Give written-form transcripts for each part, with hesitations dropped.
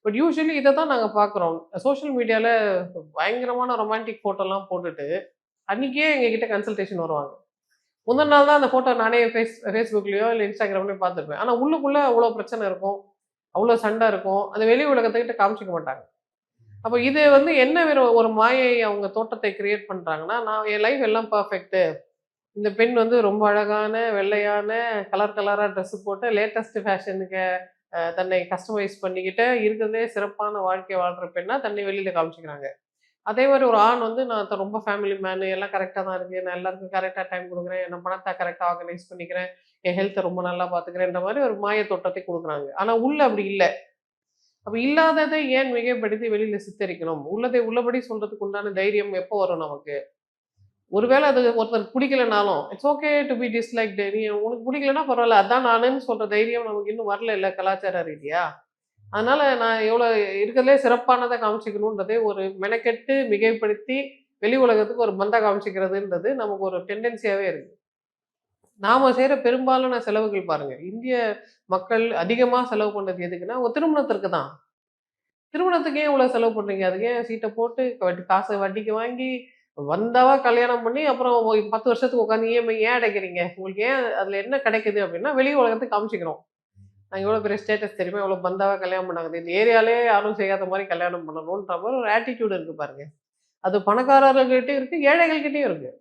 But usually இத தான் நாங்க பார்க்குறோம். சோசியல் மீடியால பயங்கரமான ரொமான்டிக் ஃபோட்டோலாம் போட்டுட்டு, அன்னைக்கே எங்ககிட்ட கன்சல்டேஷன் வருவாங்க. முந்தின நாள் தான் அந்த ஃபோட்டோ நானே Facebookலயோ இல்ல Instagramலயோ பார்த்துருப்பேன். ஆனா உள்ளுக்குள்ள அவ்ளோ பிரச்சனை இருக்கும். அவ்ளோ சண்டை இருக்கும். அத வெளி உலகத்துக்கிட்ட காமிச்சுக்க மாட்டாங்க. அப்ப இது வந்து என்ன ஒரு மாயை அவங்க தோற்றத்தை கிரியேட் பண்றாங்கன்னா, நான் என் லைஃப் எல்லாம் பெர்ஃபெக்ட்டு. இந்த பெண் வந்து ரொம்ப அழகான, வெள்ளையான, கலர் கலரா ட்ரெஸ் போட்டு லேட்டஸ்ட் ஃபேஷனுக்கு தன்னை கஸ்டமைஸ் பண்ணிக்கிட்டு, இருக்கிறதுலயே சிறப்பான வாழ்க்கை வாழ்ற பெண்ணா தன்னை வெளியில காமிச்சுக்கிறாங்க. அதே மாரி ஒரு ஆண் வந்து நான் ரொம்ப ஃபேமிலி மேனு, எல்லாம் கரெக்ட்டா தான் இருக்கு. நான் எல்லாருக்கும் கரெக்ட்டா டைம் குடுக்குறேன். நான் பணத்த கரெக்ட்டா ஆர்கனைஸ் பண்ணிக்கிறேன். என் ஹெல்த்த ரொம்ப நல்லா பார்த்துக்கிறேன்ற மாரி ஒரு மாய தோற்றத்தை குடுக்குறாங்க. ஆனா உள்ள அப்படி இல்ல. அப்ப இல்லாததை ஏன் மிகைப்படுத்தி வெளியில சித்தரிக்கணும்? உள்ளதை உள்ளபடி சொல்றதுக்கு உண்டான தைரியம் எப்போ வரும் நமக்கு? ஒருவேள அது ஒருத்தருக்கு பிடிக்கலனாலும், it's okay to be disliked. நீ உனக்கு பிடிக்கலன்னா பரவால்ல. அதான் நானுன்னு சொல்ற தைரியம் நமக்கு இன்னும் வரலல்ல கலாச்சார ரீதியா. அதனால நான் எவ்வளோ இருக்கிறதுலே சிறப்பானத காமிச்சுக்கணுன்றதே ஒரு மெனக்கெட்டு மிகைப்படுத்தி வெளி உலகத்துக்கு ஒரு பந்தா காமிச்சுக்கிறதுன்றது நமக்கு ஒரு டெண்டன்சியாவே இருக்கு. நாம செய்ற பெரும்பாலான செலவுகள் பாருங்க. இந்திய மக்கள் அதிகமா செலவு பண்ணது எதுக்குன்னா, ஒரு திருமணத்திற்கு தான். திருமணத்துக்கு ஏன் இவ்வளோ செலவு பண்றீங்க? அதுக்கு ஏன் சீட்ட போட்டு காச வட்டிக்கு வாங்கி, வந்தாவா கல்யாணம் பண்ணி, அப்புறம் 10 வருஷத்துக்கு உட்காந்து இஎம்ஐ ஏன் அடைக்கிறீங்க? உங்களுக்கு ஏன் அதுல என்ன கிடைக்குது அப்டின்னா, வெளி உலகத்துக்கு காமிச்சுக்கிறோம். நாங்க எவ்வளோ பெரிய ஸ்டேட்டஸ் தெரியுமா? எவ்வளோ பந்தாவா கல்யாணம் பண்ணாங்க. இந்த ஏரியாலயே யாரும் செய்யாத மாரி கல்யாணம் பண்ணணுன்ற மாரி ஒரு ஆட்டிட்யூட் இருக்கு பாருங்க. அது பணக்காரர்கள்கிட்டயும் இருக்கு, ஏழைகள்கிட்டயும் இருக்கு.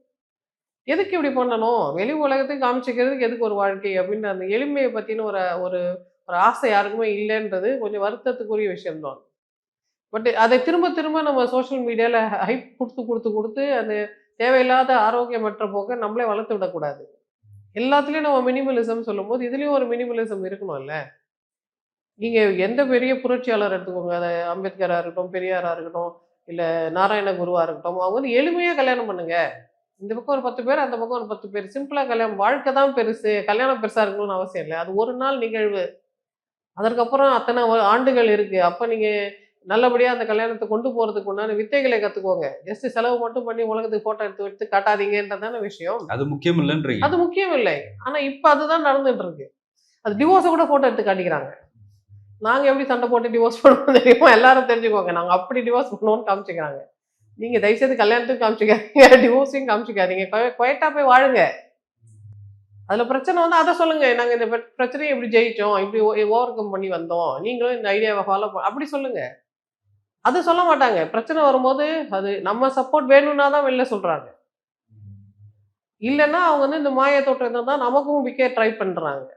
எதுக்கு இப்படி பண்ணணும்? வெளி உலகத்துக்கு காமிச்சுக்கிறதுக்கு எதுக்கு ஒரு வாழ்க்கை? அப்டின்ற அந்த எளிமைய பத்தின ஒரு ஒரு ஒரு ஆசை யாருக்குமே இல்லன்றது கொஞ்சம் வருத்தத்துக்குரிய விஷயம் தான். பட் அதை திரும்ப திரும்ப நம்ம சோஷியல் மீடியால ஹைப் குடுத்து அந்த தேவையில்லாத ஆரோக்கியமற்ற போக்க நம்மளே வளர்த்து விடக்கூடாது. எல்லாத்துலயும் நம்ம மினிமலிசம் சொல்லும்போது, இதுலயும் ஒரு மினிமலிசம் இருக்கணும்ல. நீங்க எந்த பெரிய புரட்சியாளர் எடுத்துக்கோங்க. அது அம்பேத்கரா இருக்கட்டும், பெரியாரா இருக்கட்டும், இல்ல நாராயண குருவா இருக்கட்டும். அவங்க வந்து எளிமையா கல்யாணம் பண்ணுங்க. இந்த பக்கம் ஒரு 10 பேர், அந்த பக்கம் ஒரு 10 பேர். சிம்பிளா கல்யாணம் வாழ்க்கை தான் பெருசு. கல்யாணம் பெருசா இருக்கணும்னு அவசியம் இல்ல. அது ஒரு நாள் நிகழ்வு. அதற்கப்புறம் அத்தனை ஆண்டுகள் இருக்கு. அப்ப நீங்க நல்லபடியா அந்த கல்யாணத்த கொண்டு போறதுக்கு உண்டான வித்தைகளை கத்துக்கோங்க. ஜஸ்ட் செலவு மட்டும் பண்ணி உலகத்துக்கு ஃபோட்டோ எடுத்து எடுத்து காட்டாதீங்கன்றது தானே விஷயம். அது முக்கியம் இல்லன்றீங்க. அது முக்கியம் இல்லை. ஆனா இப்ப அதுதான் நடந்துட்டு இருக்கு. அது டிவோர்ஸ கூட ஃபோட்டோ எடுத்து காட்டிக்கிறாங்க. நாங்க எப்படி சண்டை போட்டு டிவோர்ஸ் பண்ணுவோம் தெரியுமா? எல்லாரும் தெரிஞ்சுக்கோங்க. நாங்க அப்படி டிவோர்ஸ் பண்ணுவோம்னு காமிச்சுக்கிறாங்க. நீங்க தயவு செய்து கல்யாணத்தையும் காமிச்சுக்காதீங்க, டிவோர்ஸையும் காமிச்சுக்காதீங்க. குவைட்டா போய் வாழுங்க. அதுல பிரச்சனை வந்து அத சொல்லுங்க. நாங்க இந்த பிரச்சனைய இப்படி ஜெயிச்சோம். இப்படி ஓவர் கம் பண்ணி வந்தோம். நீங்களும் இந்த ஐடியாவ ஃபாலோ அப்படி சொல்லுங்க. அது சொல்ல மாட்டாங்க. பிரச்சனை வரும்போது, அது நம்ம சப்போர்ட் வேணும்னா தான் வெளில சொல்றாங்க. இல்லன்னா அவங்க வந்து இந்த மாய தோற்றத்த தான் நமக்கும் விக்க ட்ரை பண்றாங்க.